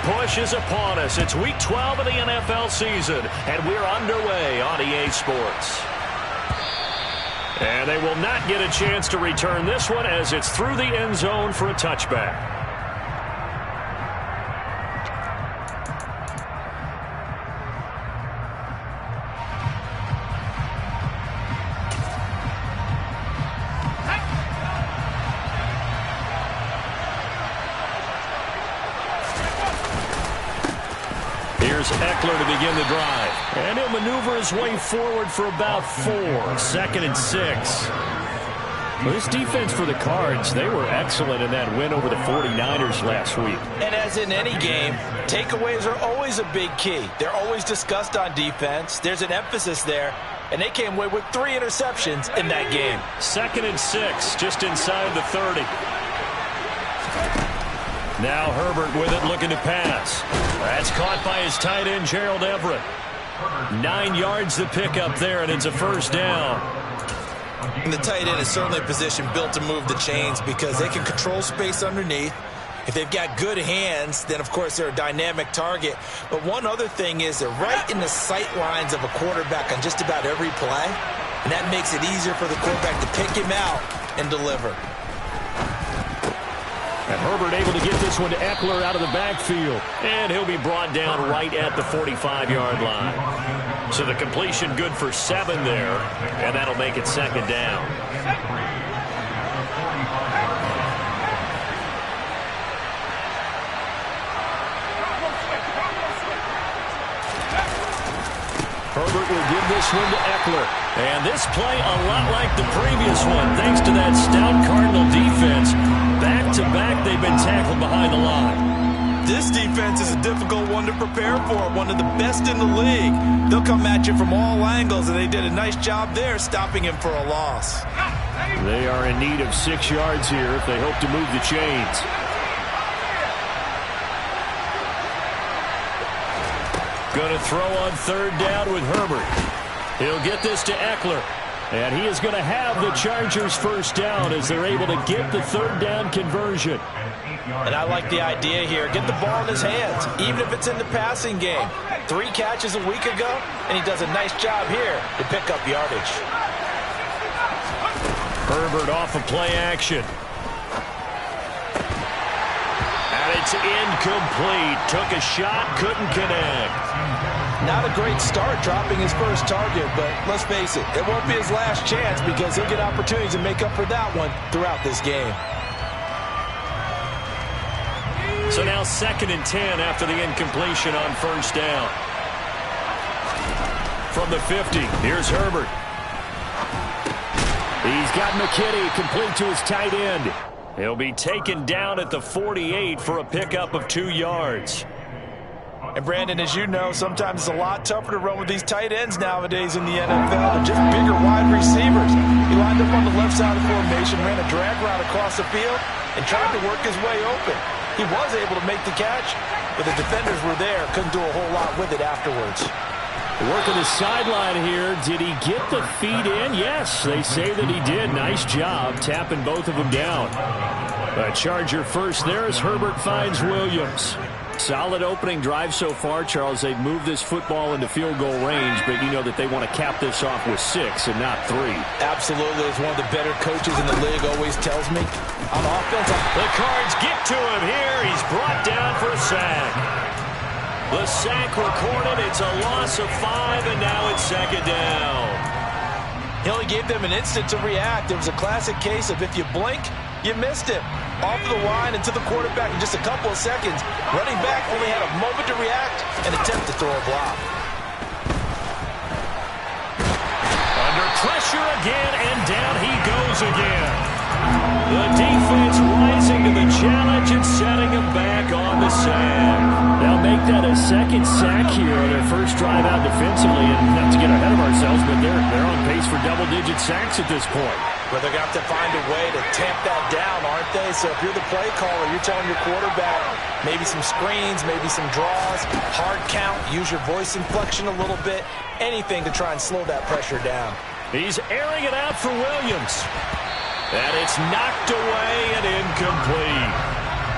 push is upon us. It's Week 12 of the NFL season, and we're underway on EA Sports. And they will not get a chance to return this one as it's through the end zone for a touchback. Here's Eckler to begin the drive. And he'll maneuver his way forward for about 4. 2nd and 6. Well, this defense for the Cards, they were excellent in that win over the 49ers last week. And as in any game, takeaways are always a big key. They're always discussed on defense. There's an emphasis there. And they came away with 3 interceptions in that game. 2nd and 6, just inside the 30. Now Herbert with it, looking to pass. That's caught by his tight end, Gerald Everett. 9 yards to pick up there, and it's a first down. And the tight end is certainly a position built to move the chains because they can control space underneath. If they've got good hands, then, of course, they're a dynamic target. But one other thing is they're right in the sight lines of a quarterback on just about every play, and that makes it easier for the quarterback to pick him out and deliver. And Herbert able to get this one to Eckler out of the backfield. And he'll be brought down right at the 45-yard line. So the completion good for 7 there. And that'll make it 2nd down. Herbert will give this one to Eckler. And this play a lot like the previous one, thanks to that stout Cardinal defense. Back-to-back, they've been tackled behind the line. This defense is a difficult one to prepare for, one of the best in the league. They'll come at you from all angles, and they did a nice job there stopping him for a loss. They are in need of 6 yards here if they hope to move the chains. Going to throw on 3rd down with Herbert. He'll get this to Eckler. And he is going to have the Chargers first down as they're able to get the 3rd down conversion. And I like the idea here. Get the ball in his hands, even if it's in the passing game. 3 catches a week ago, and he does a nice job here to pick up yardage. Herbert off of play action. And it's incomplete. Took a shot, couldn't connect. Not a great start dropping his first target, but let's face it, it won't be his last chance because he'll get opportunities to make up for that one throughout this game. So now 2nd and 10 after the incompletion on 1st down. From the 50, here's Herbert. He's got McKinney complete to his tight end. He'll be taken down at the 48 for a pickup of 2 yards. And, Brandon, as you know, sometimes it's a lot tougher to run with these tight ends nowadays in the NFL. They're just bigger wide receivers. He lined up on the left side of the formation, ran a drag route across the field, and tried to work his way open. He was able to make the catch, but the defenders were there. Couldn't do a whole lot with it afterwards. Working the sideline here. Did he get the feet in? Yes, they say that he did. Nice job tapping both of them down. A Charger first there as Herbert finds Williams. Solid opening drive so far, Charles. They've moved this football into field goal range, but you know that they want to cap this off with 6 and not 3. Absolutely. As one of the better coaches in the league always tells me, on offense, the Cards get to him here. He's brought down for a sack. The sack recorded. It's a loss of 5, and now it's 2nd down. He only gave them an instant to react. It was a classic case of if you blink, you missed him. Off the line and to the quarterback in just a couple of seconds. Running back only had a moment to react and attempt to throw a block. Under pressure again, and down he goes again. The defense rising to the challenge and setting him back on the sack. They'll make that a 2nd sack here on their first drive out defensively. And not to get ahead of ourselves, but they're on pace for double-digit sacks at this point. But they're going to have to find a way to tamp that down, aren't they? So if you're the play caller, you're telling your quarterback maybe some screens, maybe some draws, hard count, use your voice inflection a little bit, anything to try and slow that pressure down. He's airing it out for Williams. And it's knocked away and incomplete.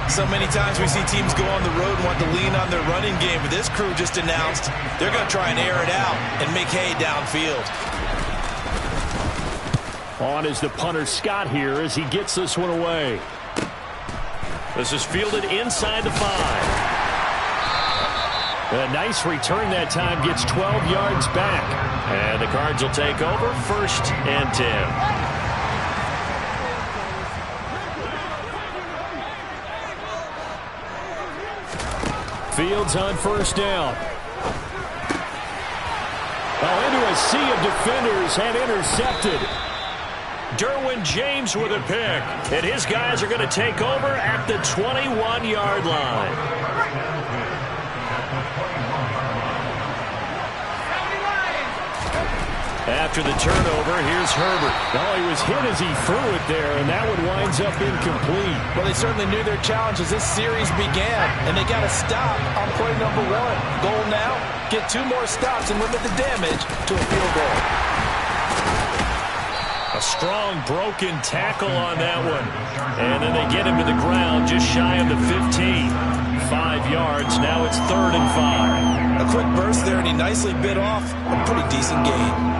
So many times we see teams go on the road and want to lean on their running game, but this crew just announced they're going to try and air it out and make hay downfield. On is the punter Scott here as he gets this one away. This is fielded inside the 5. A nice return that time, gets 12 yards back. And the Cards will take over, 1st and 10. Fields on 1st down. Into a sea of defenders and intercepted. Derwin James with a pick. And his guys are going to take over at the 21-yard line. After the turnover, here's Herbert. He was hit as he threw it there, and that one winds up incomplete. Well, they certainly knew their challenge as this series began, and they got to stop on play number 1. Goal now, get 2 more stops and limit the damage to a field goal. A strong broken tackle on that one. And then they get him to the ground just shy of the 15. 5 yards, now it's 3rd and 5. A quick burst there, and he nicely bit off a pretty decent gain.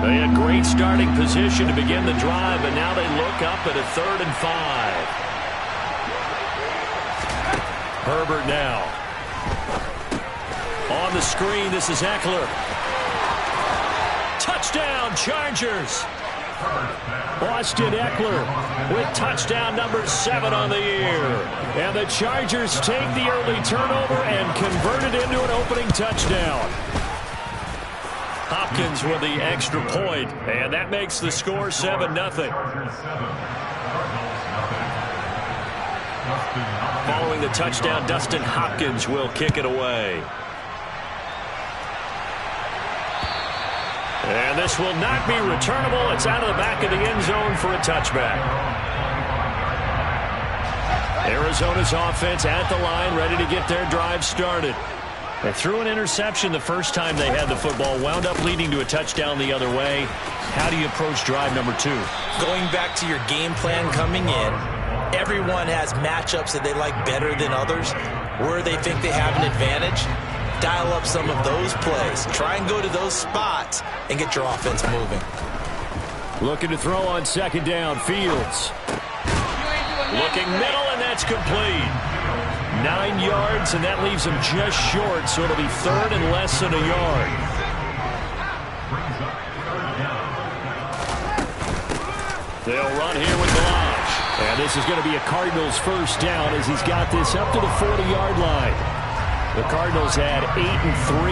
They had great starting position to begin the drive, and now they look up at a 3rd and 5. Herbert now. On the screen, this is Eckler. Touchdown, Chargers. Austin Eckler with touchdown number 7 on the year. And the Chargers take the early turnover and convert it into an opening touchdown. Hopkins with the extra point, and that makes the score 7-0. Following the touchdown, Dustin Hopkins will kick it away. And this will not be returnable. It's out of the back of the end zone for a touchback. Arizona's offense at the line, ready to get their drive started. They threw an interception the first time they had the football, wound up leading to a touchdown the other way. How do you approach drive number 2? Going back to your game plan coming in, everyone has matchups that they like better than others, where they think they have an advantage. Dial up some of those plays. Try and go to those spots and get your offense moving. Looking to throw on 2nd down, Fields. Looking middle, and that's complete. 9 yards, and that leaves him just short, so it'll be 3rd and less than a yard. They'll run here with Blanche. And this is going to be a Cardinals 1st down as he's got this up to the 40-yard line. The Cardinals had 8-3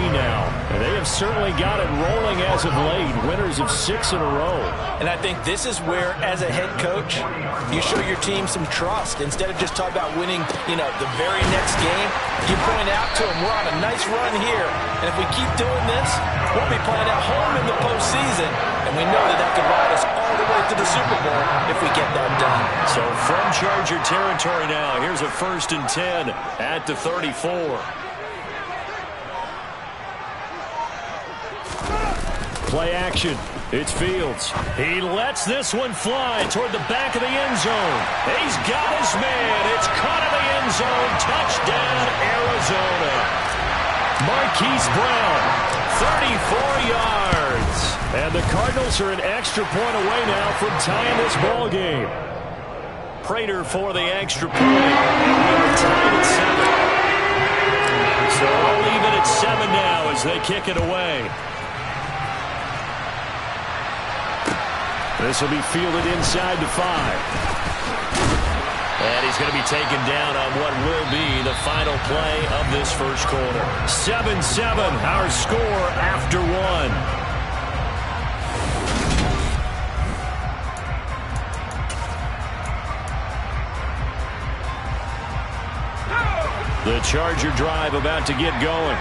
now, and they have certainly got it rolling as of late. Winners of 6 in a row. And I think this is where, as a head coach, you show your team some trust. Instead of just talking about winning, the very next game, you point out to them, we're on a nice run here. And if we keep doing this, we'll be playing at home in the postseason. And we know that could ride us all the way to the Super Bowl if we get that done. So from Charger territory now, here's a 1st and 10 at the 34. Play action. It's Fields. He lets this one fly toward the back of the end zone. He's got his man. It's caught in the end zone. Touchdown, Arizona. Marquise Brown, 34 yards. And the Cardinals are an extra point away now from tying this ball game. Prater for the extra point. And we're tied at 7. So all even at 7 now as they kick it away. This will be fielded inside the 5. And he's going to be taken down on what will be the final play of this first quarter. 7-7, our score after 1. The Charger drive about to get going.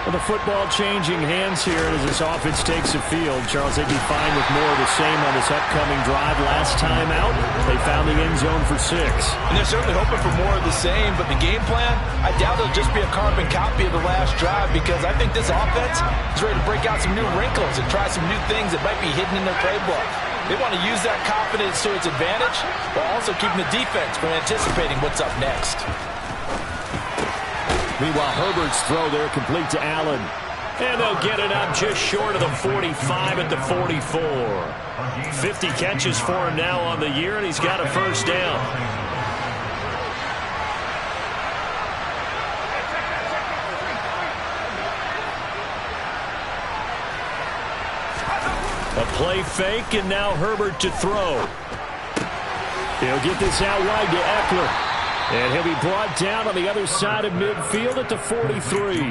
Well, the football changing hands here as this offense takes the field. Charles, they'd be fine with more of the same on this upcoming drive. Last time out, they found the end zone for 6. And they're certainly hoping for more of the same, but the game plan, I doubt it'll just be a carbon copy of the last drive because I think this offense is ready to break out some new wrinkles and try some new things that might be hidden in their playbook. They want to use that confidence to its advantage while also keeping the defense from anticipating what's up next. Meanwhile, Herbert's throw there complete to Allen. And they'll get it up just short of the 45 at the 44. 50 catches for him now on the year, and he's got a first down. A play fake, and now Herbert to throw. He'll get this out wide to Eckler. And he'll be brought down on the other side of midfield at the 43.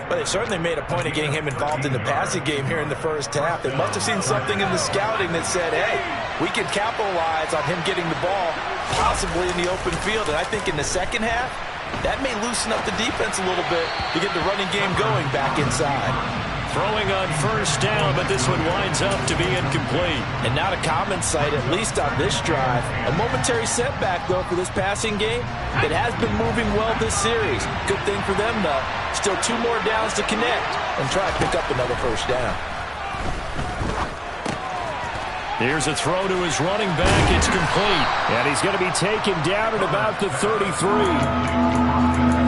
Well, they certainly made a point of getting him involved in the passing game here in the first half. They must have seen something in the scouting that said, hey, we can capitalize on him getting the ball possibly in the open field. And I think in the second half, that may loosen up the defense a little bit to get the running game going back inside. Throwing on first down, but this one winds up to be incomplete. And not a common sight, at least on this drive. A momentary setback, though, for this passing game that has been moving well this series. Good thing for them, though. Still 2 more downs to connect and try to pick up another first down. Here's a throw to his running back. It's complete. And he's going to be taken down at about the 33.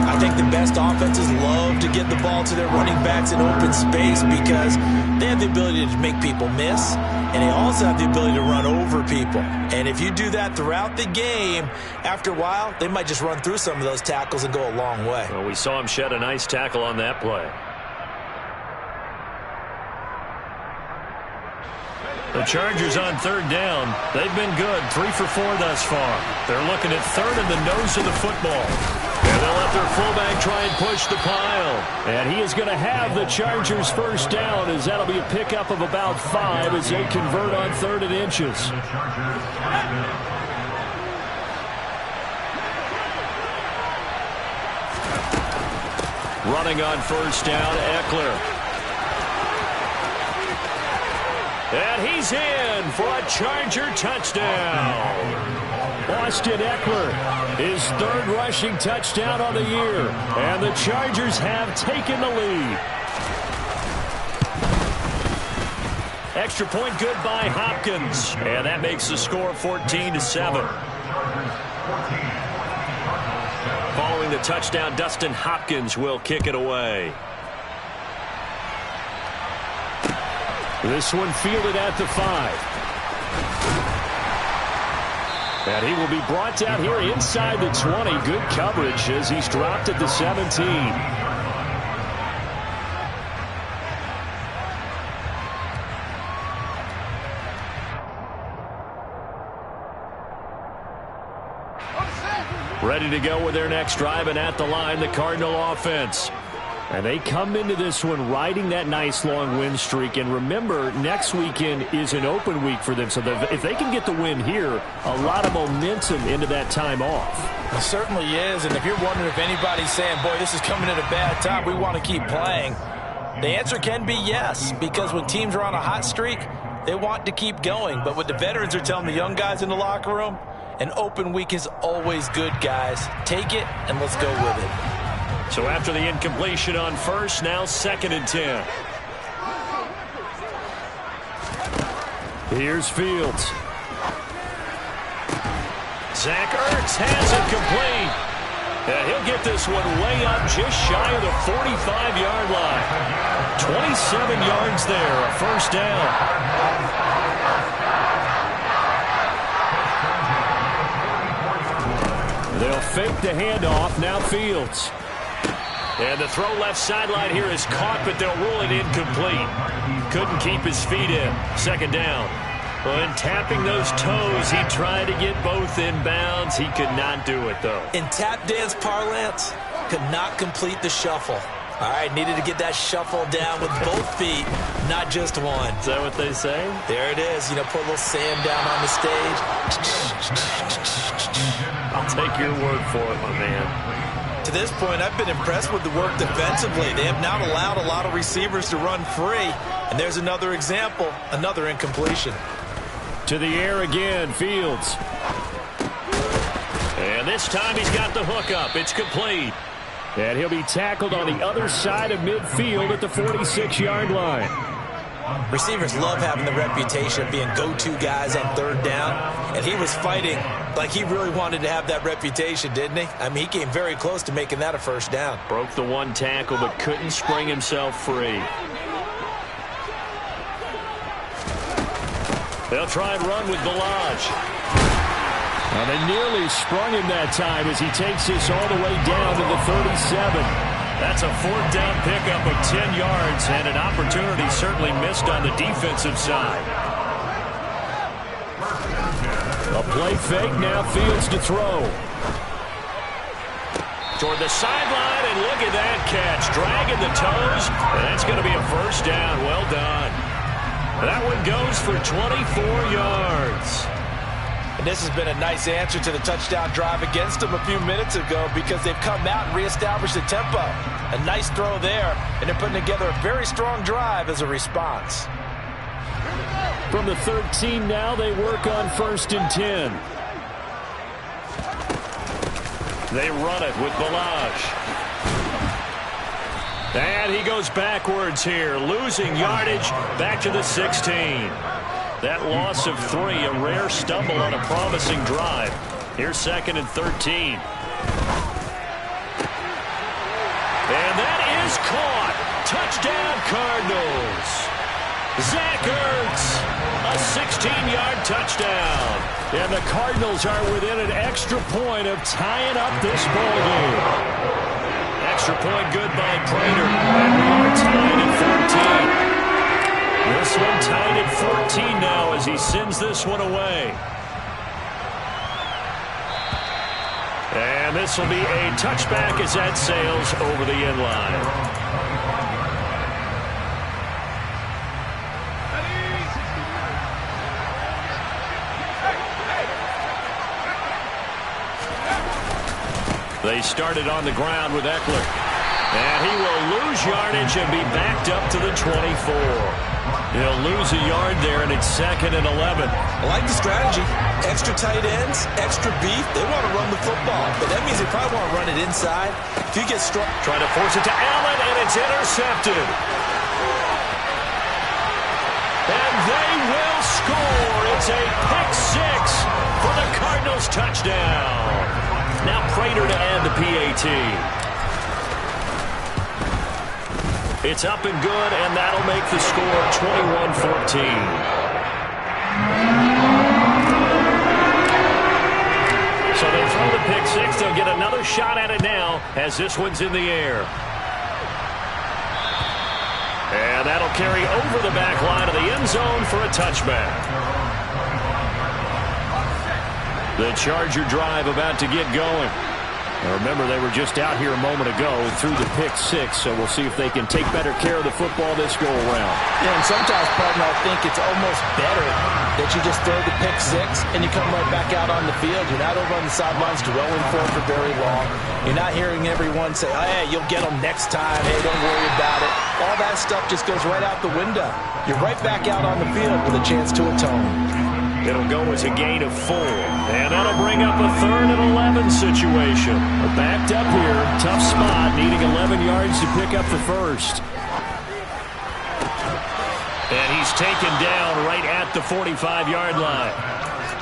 I think the best offenses love to get the ball to their running backs in open space because they have the ability to make people miss, and they also have the ability to run over people. And if you do that throughout the game, after a while, they might just run through some of those tackles and go a long way. Well, we saw him shed a nice tackle on that play. The Chargers on third down. They've been good, 3 for 4 thus far. They're looking at third in the nose of the football. And they'll let their fullback try and push the pile. And he is going to have the Chargers first down, as that'll be a pickup of about 5 as they convert on 3rd and inches. Running on first down, Eckler. And he's in for a Charger touchdown. Austin Eckler, his 3rd rushing touchdown on the year. And the Chargers have taken the lead. Extra point good by Hopkins. And that makes the score 14-7. Following the touchdown, Dustin Hopkins will kick it away. This one fielded at the 5. And he will be brought down here inside the 20. Good coverage as he's dropped at the 17. Ready to go with their next drive, and at the line, the Cardinal offense. And they come into this one riding that nice long win streak. And remember, next weekend is an open week for them. So if they can get the win here, a lot of momentum into that time off. It certainly is. And if you're wondering if anybody's saying, boy, this is coming at a bad time, we want to keep playing, the answer can be yes. Because when teams are on a hot streak, they want to keep going. But what the veterans are telling the young guys in the locker room, an open week is always good, guys. Take it, and let's go with it. So after the incompletion on first, now 2nd and 10. Here's Fields. Zach Ertz has it complete. And he'll get this one way up just shy of the 45-yard line. 27 yards there, a first down. They'll fake the handoff, now Fields. And the throw left sideline here is caught, but they'll rule it incomplete. Couldn't keep his feet in. 2nd down. And tapping those toes, he tried to get both inbounds. He could not do it, though. In tap dance parlance, could not complete the shuffle. All right, needed to get that shuffle down with both feet, not just one. Is that what they say? There it is. You know, put a little sand down on the stage. I'll take your word for it, my man. To this point, I've been impressed with the work defensively. They have not allowed a lot of receivers to run free. And there's another example, another incompletion. To the air again, Fields. And this time he's got the hook up. It's complete. And he'll be tackled on the other side of midfield at the 46-yard line. Receivers love having the reputation of being go-to guys on third down, and he was fighting like he really wanted to have that reputation, didn't he? I mean, he came very close to making that a first down. Broke the one tackle but couldn't spring himself free. They'll try and run with Balaj. And they nearly sprung him that time as he takes this all the way down to the 37. That's a fourth down pickup of 10 yards and an opportunity certainly missed on the defensive side. A play fake, now Fields to throw. Toward the sideline, and look at that catch. Dragging the toes, and that's going to be a first down. Well done. That one goes for 24 yards. And this has been a nice answer to the touchdown drive against them a few minutes ago because they've come out and reestablished the tempo. A nice throw there, and they're putting together a very strong drive as a response. From the 13 now, they work on 1st and 10. They run it with Balaj. And he goes backwards here, losing yardage back to the 16. That loss of 3, a rare stumble on a promising drive. Here's 2nd and 13. And that is caught. Touchdown, Cardinals. Zach Ertz, a 16-yard touchdown. And the Cardinals are within an extra point of tying up this ballgame. Extra point good by Prater. And we are tied at 14. This one tied at 14 now as he sends this one away. And this will be a touchback as that sails over the end line. They started on the ground with Eckler. And he will lose yardage and be backed up to the 24. He'll lose a yard there, and it's 2nd and 11. I like the strategy. Extra tight ends, extra beef. They want to run the football, but that means they probably want to run it inside. If you get struck, trying to force it to Allen, and it's intercepted. And they will score. It's a pick 6 for the Cardinals touchdown. Now Prater to add the PAT. It's up and good, and that'll make the score 21-14. So they throw the pick 6. They'll get another shot at it now as this one's in the air. And that'll carry over the back line of the end zone for a touchback. The Charger drive about to get going. Now remember, they were just out here a moment ago through the pick 6, so we'll see if they can take better care of the football this go-around. Yeah, and sometimes, partner, I think it's almost better that you just throw the pick 6 and you come right back out on the field. You're not over on the sidelines dwelling for very long. You're not hearing everyone say, oh, yeah, you'll get them next time. Hey, don't worry about it. All that stuff just goes right out the window. You're right back out on the field with a chance to atone. It'll go as a gain of 4. And that'll bring up a 3rd and 11 situation. We're backed up here. Tough spot, needing 11 yards to pick up the first. And he's taken down right at the 45-yard line.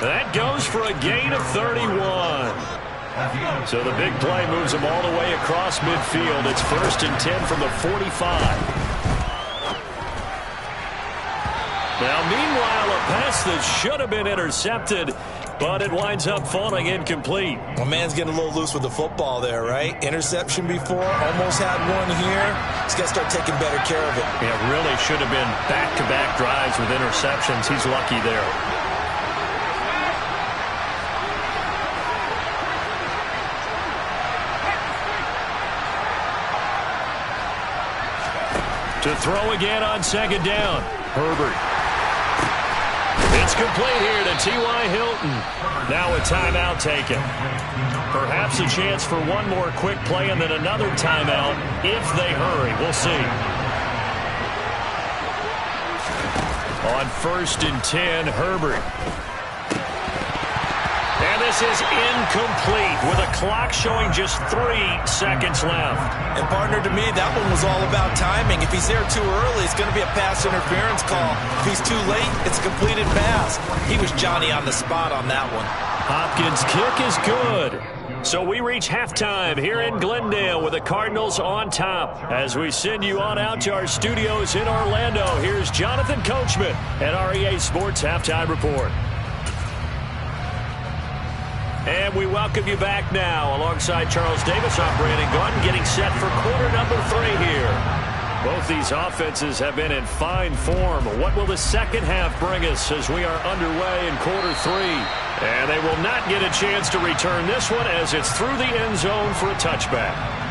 That goes for a gain of 31. So the big play moves them all the way across midfield. It's 1st and 10 from the 45. Now, meanwhile, a pass that should have been intercepted, but it winds up falling incomplete. Well, man's getting a little loose with the football there, right? Interception before, almost had one here. He's got to start taking better care of it. Yeah, really should have been back-to-back drives with interceptions. He's lucky there. To throw again on 2nd down. Herbert. It's complete here to T.Y. Hilton. Now a timeout taken. Perhaps a chance for one more quick play and then another timeout if they hurry. We'll see. On 1st and 10, Herbert. And And this is incomplete with a clock showing just 3 seconds left. And partner, to me, that one was all about timing. If he's there too early, it's going to be a pass interference call. If he's too late, it's a completed pass. He was Johnny on the spot on that one. Hopkins' kick is good. So we reach halftime here in Glendale with the Cardinals on top. As we send you on out to our studios in Orlando, here's Jonathan Coachman at REA Sports Halftime Report. And we welcome you back now alongside Charles Davis. I'm Brandon Gordon getting set for quarter number 3 here. Both these offenses have been in fine form. What will the second half bring us as we are underway in quarter 3? And they will not get a chance to return this one as it's through the end zone for a touchback.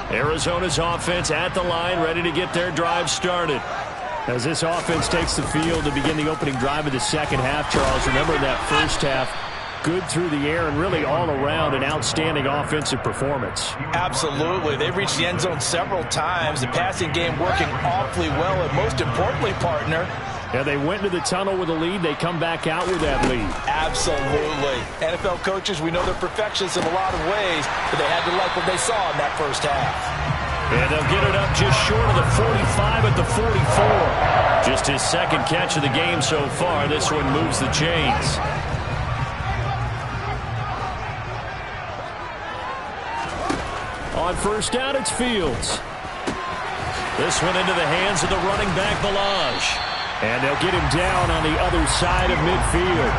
Arizona's offense at the line, ready to get their drive started. As this offense takes the field to begin the opening drive of the second half, Charles, remember in that first half, good through the air and really all around an outstanding offensive performance. Absolutely. They reached the end zone several times. The passing game working awfully well, and most importantly, partner, yeah, they went into the tunnel with a lead. They come back out with that lead. Absolutely. NFL coaches, we know they're perfectionists in a lot of ways, but they had to like what they saw in that first half. And they'll get it up just short of the 45 at the 44. Just his second catch of the game so far. This one moves the chains. On first down, it's Fields. This one into the hands of the running back, Balaj. And they'll get him down on the other side of midfield.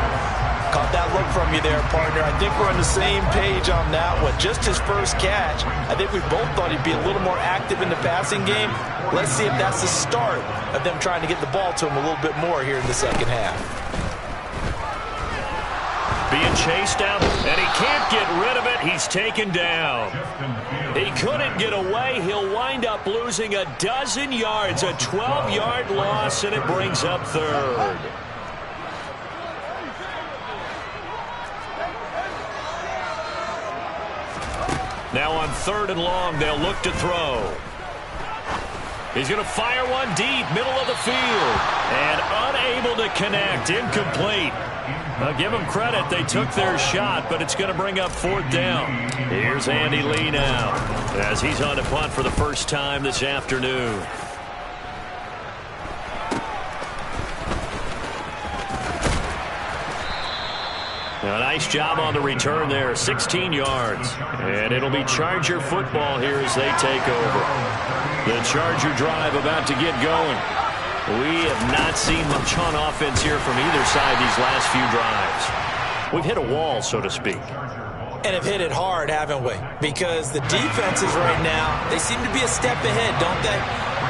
Caught that look from you there, partner. I think we're on the same page on that one. Just his first catch. I think we both thought he'd be a little more active in the passing game. Let's see if that's the start of them trying to get the ball to him a little bit more here in the second half. Being chased out, and he can't get rid of it. He's taken down. He couldn't get away. He'll wind up losing a dozen yards, a 12-yard loss, and it brings up third. Now on 3rd and long, they'll look to throw. He's going to fire one deep, middle of the field, and unable to connect, incomplete. Now give them credit, they took their shot, but it's going to bring up 4th down. Here's Andy Lee now, as he's on to punt for the first time this afternoon. A nice job on the return there, 16 yards. And it'll be Charger football here as they take over. The Charger drive about to get going. We have not seen much on offense here from either side these last few drives. We've hit a wall, so to speak. And have hit it hard, haven't we? Because the defenses right now, they seem to be a step ahead, don't they?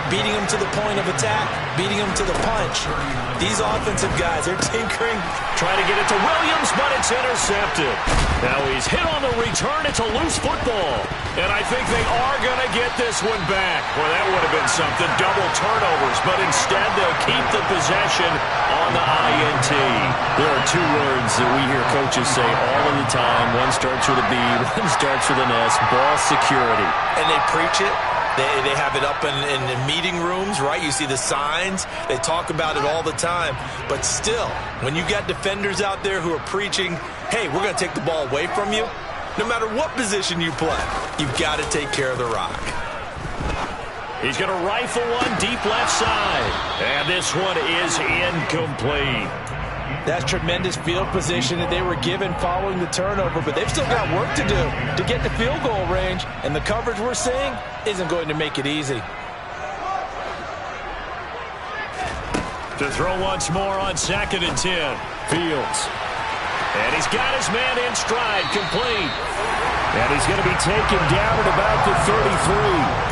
Beating them to the point of attack, beating them to the punch. These offensive guys, they're tinkering. Trying to get it to Williams, but it's intercepted. Now he's hit on the return. It's a loose football. And I think they are going to get this one back. Well, that would have been something. Double turnovers, but instead they'll keep the possession on the INT. There are 2 words that we hear coaches say all of the time. One starts with a B, one starts with an S, ball security. And they preach it. They have it up in meeting rooms, right? You see the signs. They talk about it all the time. But still, when you got defenders out there who are preaching, hey, we're going to take the ball away from you, no matter what position you play, you've got to take care of the rock. He's going to rifle one deep left side. And this one is incomplete. That's tremendous field position that they were given following the turnover, but they've still got work to do to get to field goal range, and the coverage we're seeing isn't going to make it easy. To throw once more on 2nd and 10. Fields. And he's got his man in stride, complete. And he's going to be taken down at about the 33.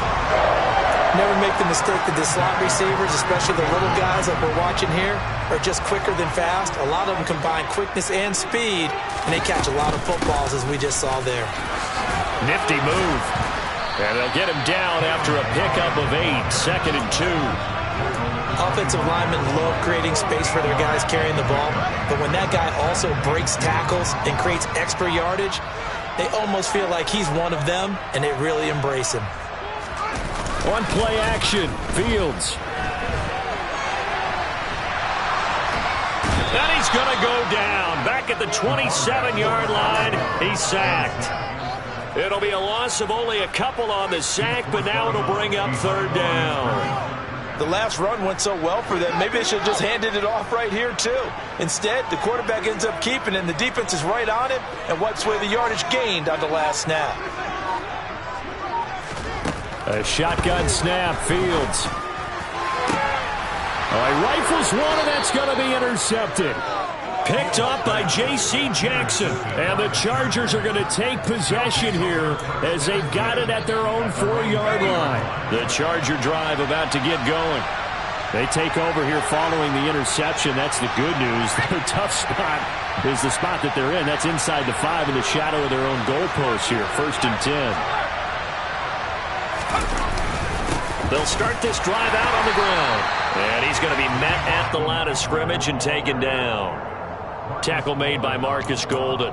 Never make the mistake that the slot receivers, especially the little guys like we're watching here, are just quicker than fast. A lot of them combine quickness and speed, and they catch a lot of footballs, as we just saw there. Nifty move. And they'll get him down after a pickup of 8, 2nd and 2. Offensive linemen love creating space for their guys carrying the ball, but when that guy also breaks tackles and creates extra yardage, They almost feel like he's one of them, and they really embrace him. On play action, Fields. And he's going to go down. Back at the 27-yard line, he's sacked. It'll be a loss of only a couple on the sack, but now it'll bring up third down. The last run went so well for them, maybe they should have just handed it off right here, too. Instead, the quarterback ends up keeping it, and the defense is right on him and wipes away the yardage gained on the last snap. A shotgun snap, Fields. He rifles one, and that's going to be intercepted. Picked up by J.C. Jackson. And the Chargers are going to take possession here as they've got it at their own 4-yard line. The Charger drive about to get going. They take over here following the interception. That's the good news. Their tough spot is the spot that they're in. That's inside the 5 in the shadow of their own goalpost here. 1st and 10. They'll start this drive out on the ground. And he's going to be met at the line of scrimmage and taken down. Tackle made by Marcus Golden.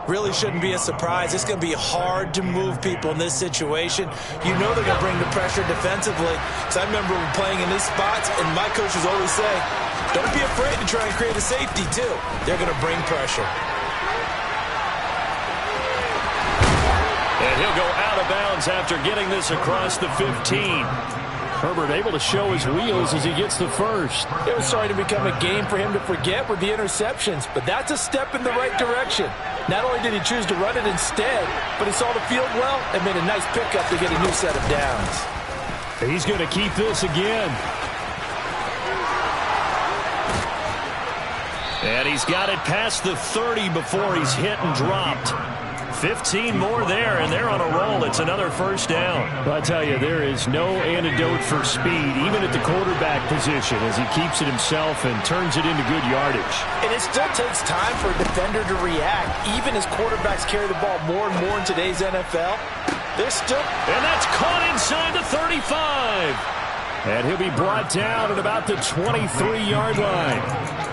Really shouldn't be a surprise. It's going to be hard to move people in this situation. You know they're going to bring the pressure defensively. Because I remember playing in these spots, and my coaches always say, don't be afraid to try and create a safety, too. They're going to bring pressure. And he'll go out of bounds after getting this across the 15. Herbert able to show his wheels as he gets the first. It was starting to become a game for him to forget with the interceptions, but that's a step in the right direction. Not only did he choose to run it instead, but he saw the field well and made a nice pickup to get a new set of downs. He's going to keep this again. And he's got it past the 30 before he's hit and dropped. 15 more there, and they're on a roll. It's another first down. I tell you, there is no antidote for speed, even at the quarterback position, as he keeps it himself and turns it into good yardage. And it still takes time for a defender to react, even as quarterbacks carry the ball more and more in today's NFL. They're still... And that's caught inside the 35. And he'll be brought down at about the 23-yard line.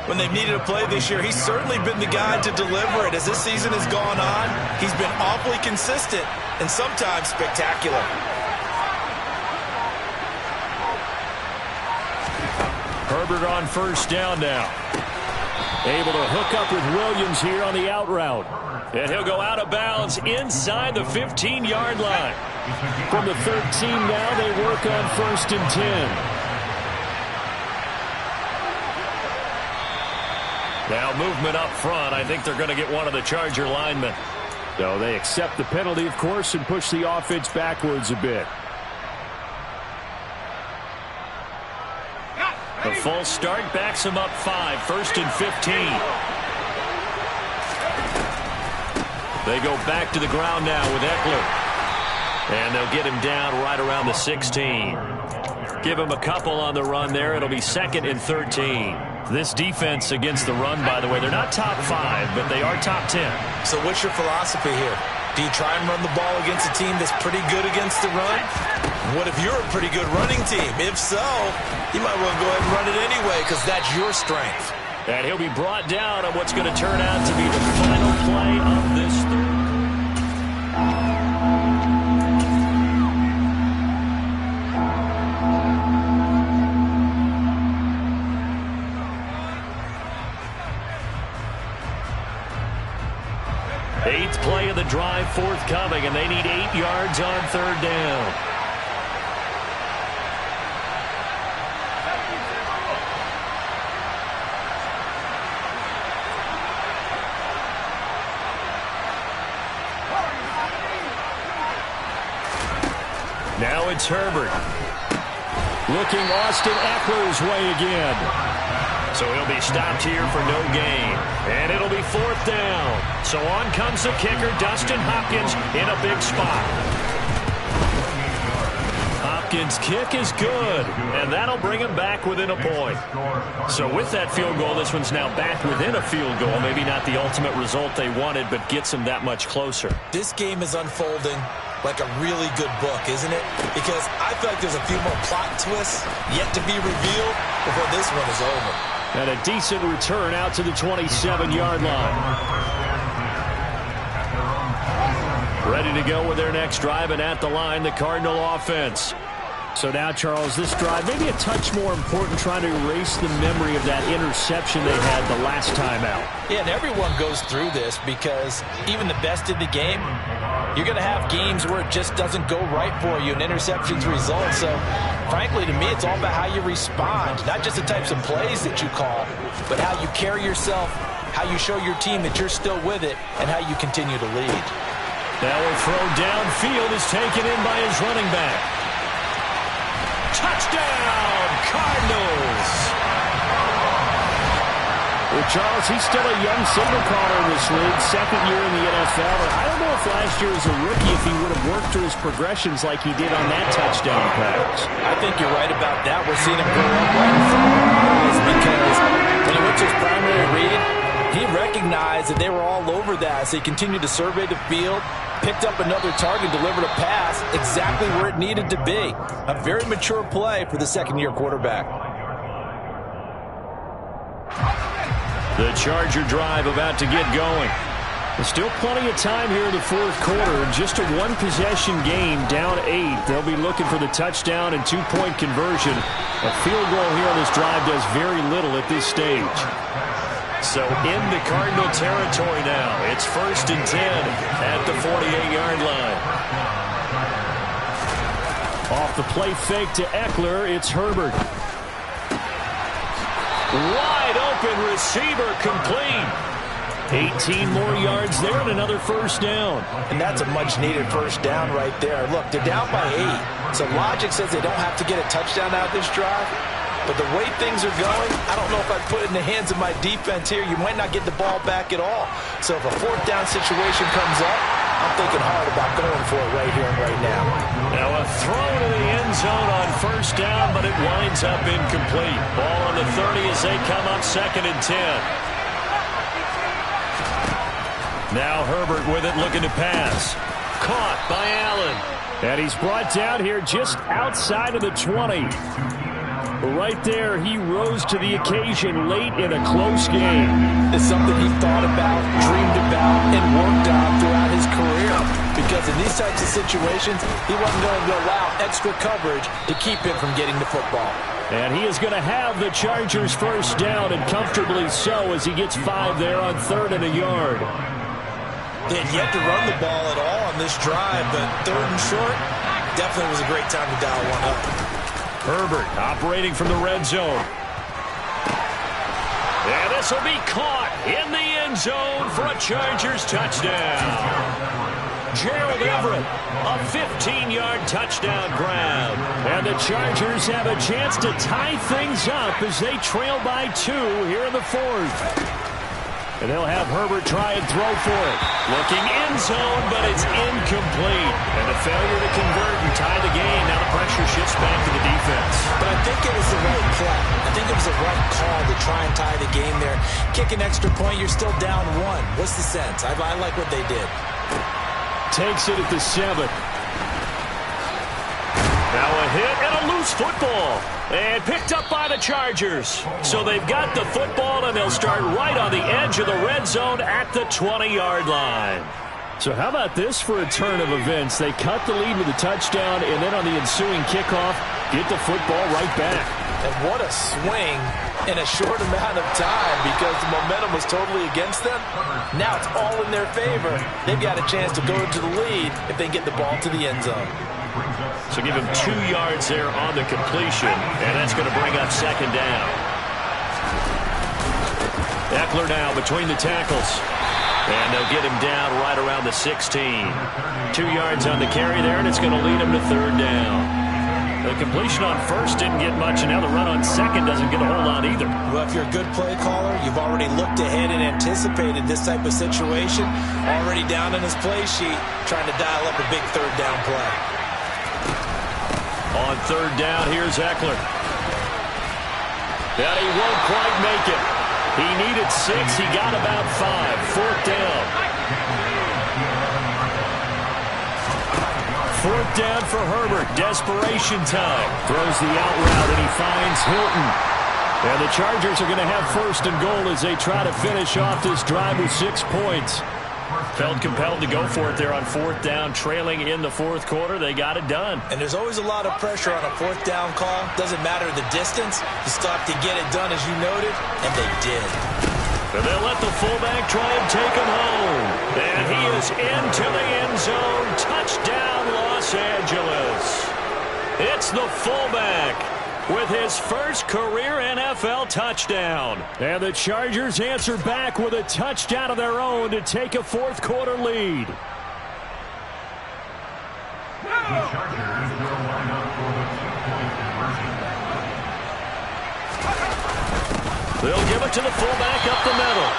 When they've needed a play this year, he's certainly been the guy to deliver it. As this season has gone on, he's been awfully consistent and sometimes spectacular. Herbert on first down now. Able to hook up with Williams here on the out route. And he'll go out of bounds inside the 15-yard line. From the 13 now, they work on 1st and 10. Now movement up front. I think they're going to get one of the Charger linemen. So they accept the penalty, of course, and push the offense backwards a bit. The false start backs him up 5. 1st and 15. They go back to the ground now with Eckler. And they'll get him down right around the 16. Give him a couple on the run there. It'll be 2nd and 13. This defense against the run, by the way, they're not top 5, but they are top 10. So what's your philosophy here? Do you try and run the ball against a team that's pretty good against the run? What if you're a pretty good running team? If so, you might well go ahead and run it anyway because that's your strength. And he'll be brought down on what's going to turn out to be the final play of this third. 8th play of the drive forthcoming, and they need 8 yards on 3rd down. Now it's Herbert. Looking Austin Eckler's way again. So he'll be stopped here for no gain. And it'll be 4th down. So on comes the kicker, Dustin Hopkins, in a big spot. Hopkins' kick is good, and that'll bring him back within a point. So with that field goal, this one's now back within a field goal. Maybe not the ultimate result they wanted, but gets them that much closer. This game is unfolding like a really good book, isn't it? Because I feel like there's a few more plot twists yet to be revealed before this one is over. And a decent return out to the 27-yard line. Ready to go with their next drive, and at the line, the Cardinal offense. So now, Charles, this drive, maybe a touch more important, trying to erase the memory of that interception they had the last time out. Yeah, and everyone goes through this because even the best in the game, you're going to have games where it just doesn't go right for you and interceptions result. So, frankly, to me, it's all about how you respond, not just the types of plays that you call, but how you carry yourself, how you show your team that you're still with it, and how you continue to lead. Now a throw downfield is taken in by his running back. Touchdown, Cardinals! Well, Charles, he's still a young signal caller in this league, second year in the NFL. And I don't know if last year as a rookie, if he would have worked through his progressions like he did on that touchdown pass. I think you're right about that. We're seeing him grow up right in front of our eyes because when he went to his primary read, he recognized that they were all over that. So he continued to survey the field, picked up another target, delivered a pass exactly where it needed to be. A very mature play for the second-year quarterback. The Charger drive about to get going. There's still plenty of time here in the fourth quarter. Just a one-possession game, down 8. They'll be looking for the touchdown and two-point conversion. A field goal here on this drive does very little at this stage. So in the Cardinal territory now. It's 1st and 10 at the 48-yard line. Off the play fake to Eckler, it's Herbert. Wide open receiver, complete. 18 more yards there and another first down. And that's a much-needed first down right there. Look, they're down by 8. So logic says they don't have to get a touchdown out of this drive. But the way things are going, I don't know if I'd put it in the hands of my defense here. You might not get the ball back at all. So if a fourth down situation comes up, I'm thinking hard about going for it right here and right now. Now a throw to the end zone on first down, but it winds up incomplete. Ball on the 30 as they come up 2nd and 10. Now Herbert with it, looking to pass. Caught by Allen. And he's brought down here just outside of the 20. Right there, he rose to the occasion late in a close game. It's something he thought about, dreamed about, and worked on throughout his career. Because in these types of situations, he wasn't going to allow extra coverage to keep him from getting the football. And he is going to have the Chargers first down, and comfortably so, as he gets 5 there on 3rd and a yard. They had yet to run the ball at all on this drive, but 3rd and short, definitely was a great time to dial one up. Herbert operating from the red zone. And this will be caught in the end zone for a Chargers touchdown. Gerald Everett, a 15-yard touchdown grab. And the Chargers have a chance to tie things up as they trail by 2 here in the 4th. And they'll have Herbert try and throw for it. Looking end zone, but it's incomplete. And a failure to convert and tie the game. Now the pressure shifts back to the defense. But I think it was the right play. I think it was the right call to try and tie the game there. Kick an extra point, you're still down 1. What's the sense? I like what they did. Takes it at the 7. Now a hit and a loose football. And picked up by the Chargers. So they've got the football, and they'll start right on the edge of the red zone at the 20-yard line. So how about this for a turn of events? They cut the lead with a touchdown, and then on the ensuing kickoff, get the football right back. And what a swing in a short amount of time, because the momentum was totally against them. Now it's all in their favor. They've got a chance to go into the lead if they get the ball to the end zone. So give him 2 yards there on the completion, and that's going to bring up 2nd down. Eckler now between the tackles. And they'll get him down right around the 16. 2 yards on the carry there, and it's going to lead him to 3rd down. The completion on 1st didn't get much, and now the run on 2nd doesn't get a whole lot either. Well, if you're a good play caller, you've already looked ahead and anticipated this type of situation. Already down in his play sheet, trying to dial up a big 3rd down play. On 3rd down, here's Eckler. And he won't quite make it. He needed 6. He got about 5. 4th down. 4th down for Herbert. Desperation time. Throws the out route, and he finds Hilton. And the Chargers are going to have 1st and goal as they try to finish off this drive with 6 points. Felt compelled to go for it there on fourth down, trailing in the fourth quarter. They got it done. And there's always a lot of pressure on a fourth down call. Doesn't matter the distance. You still have to get it done, as you noted, and they did. And they'll let the fullback try and take him home. And he is into the end zone. Touchdown, Los Angeles. It's the fullback with his first career NFL touchdown. And the Chargers answer back with a touchdown of their own to take a fourth quarter lead. The Chargers will line up for the 2-point conversion. They'll give it to the fullback up the middle.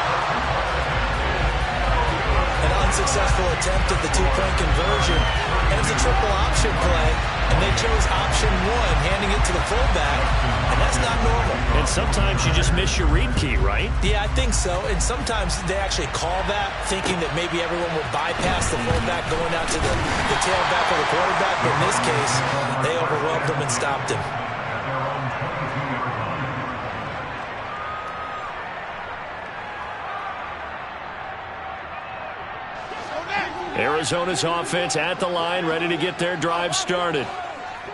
An unsuccessful attempt at the two-point conversion. And it's a triple option play. And they chose option one, handing it to the fullback. And that's not normal. And sometimes you just miss your read key, right? Yeah, I think so. And sometimes they actually call that, thinking that maybe everyone would bypass the fullback going out to the tailback or the quarterback. But in this case, they overwhelmed him and stopped him. Arizona's offense at the line, ready to get their drive started.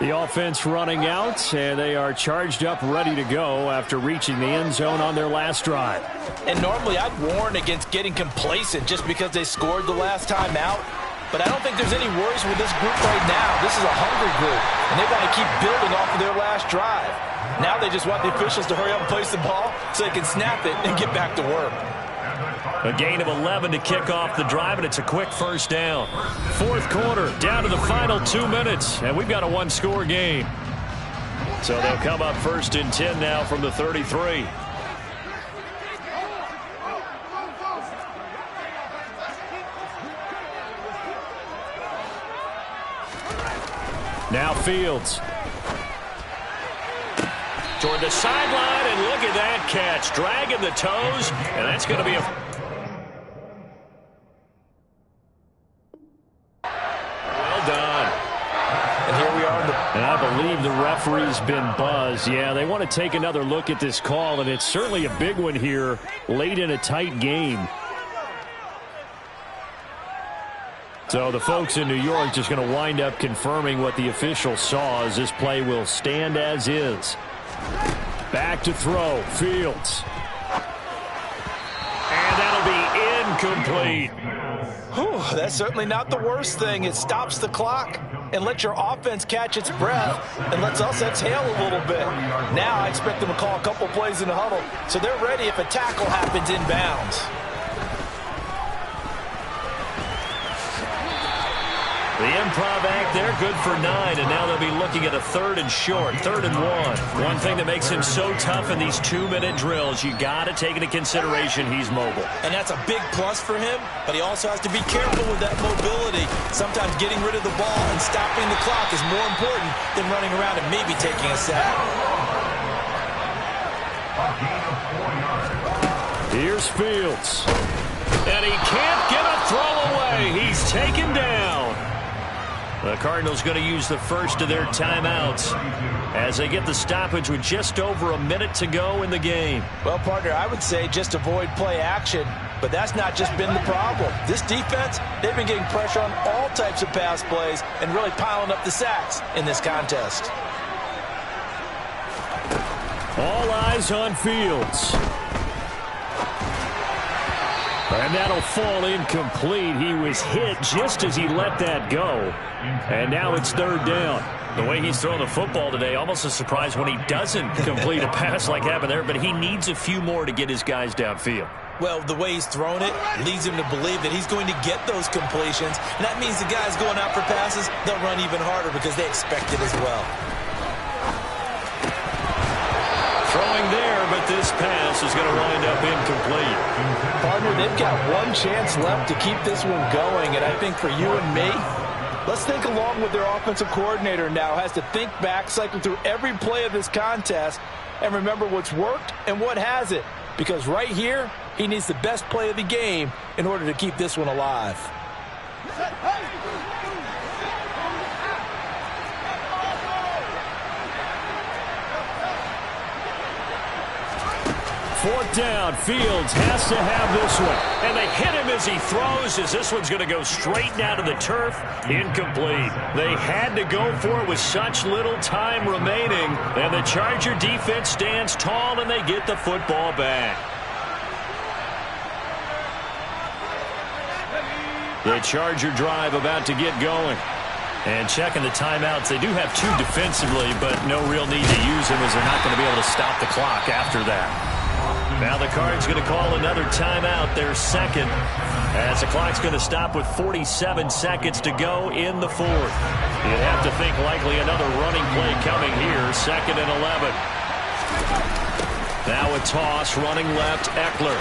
The offense running out, and they are charged up, ready to go after reaching the end zone on their last drive. And normally I'd warn against getting complacent just because they scored the last time out. But I don't think there's any worries with this group right now. This is a hungry group, and they want to keep building off of their last drive. Now they just want the officials to hurry up and place the ball so they can snap it and get back to work. A gain of 11 to kick off the drive, and it's a quick first down. Fourth quarter, down to the final 2 minutes, and we've got a one-score game. So they'll come up first and 10 now from the 33. Now Fields. Toward the sideline, and look at that catch. Dragging the toes, and that's going to be a... And I believe the referee's been buzzed. Yeah, they want to take another look at this call, and it's certainly a big one here late in a tight game. So the folks in New York just going to wind up confirming what the official saw, as this play will stand as is. Back to throw, Fields. And that'll be incomplete. Whew, that's certainly not the worst thing. It stops the clock and lets your offense catch its breath and lets us exhale a little bit. Now I expect them to call a couple plays in the huddle so they're ready if a tackle happens inbounds. The improv act there, good for 9, and now they'll be looking at a third and short, 3rd and 1. One thing that makes him so tough in these 2-minute drills, you got to take into consideration he's mobile. And that's a big plus for him, but he also has to be careful with that mobility. Sometimes getting rid of the ball and stopping the clock is more important than running around and maybe taking a sack. Here's Fields. And he can't get a throw away. He's taken down. The Cardinals going to use the first of their timeouts as they get the stoppage with just over a minute to go in the game. Well, partner, I would say just avoid play action, but that's not just been the problem. This defense, they've been getting pressure on all types of pass plays and really piling up the sacks in this contest. All eyes on Fields. And that'll fall incomplete. He was hit just as he let that go. And now it's 3rd down. The way he's throwing the football today, almost a surprise when he doesn't complete a pass like happened there, but he needs a few more to get his guys downfield. Well, the way he's thrown it leads him to believe that he's going to get those completions. And that means the guys going out for passes, they'll run even harder because they expect it as well. Throwing there, but this pass is going to wind up incomplete. Partner, they've got one chance left to keep this one going, and I think for you and me, let's think along with their offensive coordinator now. Has to think back, cycle through every play of this contest, and remember what's worked and what hasn't. Because right here, he needs the best play of the game in order to keep this one alive. 4th down. Fields has to have this one. And they hit him as he throws, as this one's going to go straight down to the turf. Incomplete. They had to go for it with such little time remaining. And the Charger defense stands tall, and they get the football back. The Charger drive about to get going. And checking the timeouts, they do have 2 defensively, but no real need to use them as they're not going to be able to stop the clock after that. Now the Cards going to call another timeout, their second, as the clock's going to stop with 47 seconds to go in the 4th. You'd have to think likely another running play coming here, 2nd and 11. Now a toss, running left, Eckler.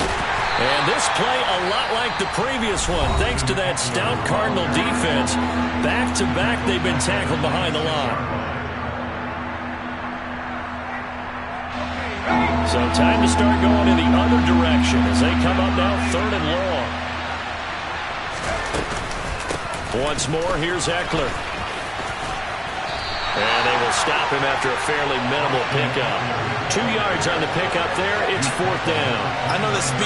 And this play a lot like the previous one, thanks to that stout Cardinal defense. Back-to-back, they've been tackled behind the line. So time to start going in the other direction as they come up now 3rd and long. Once more, here's Eckler. And they will stop him after a fairly minimal pickup. 2 yards on the pickup there. It's 4th down. I know the speed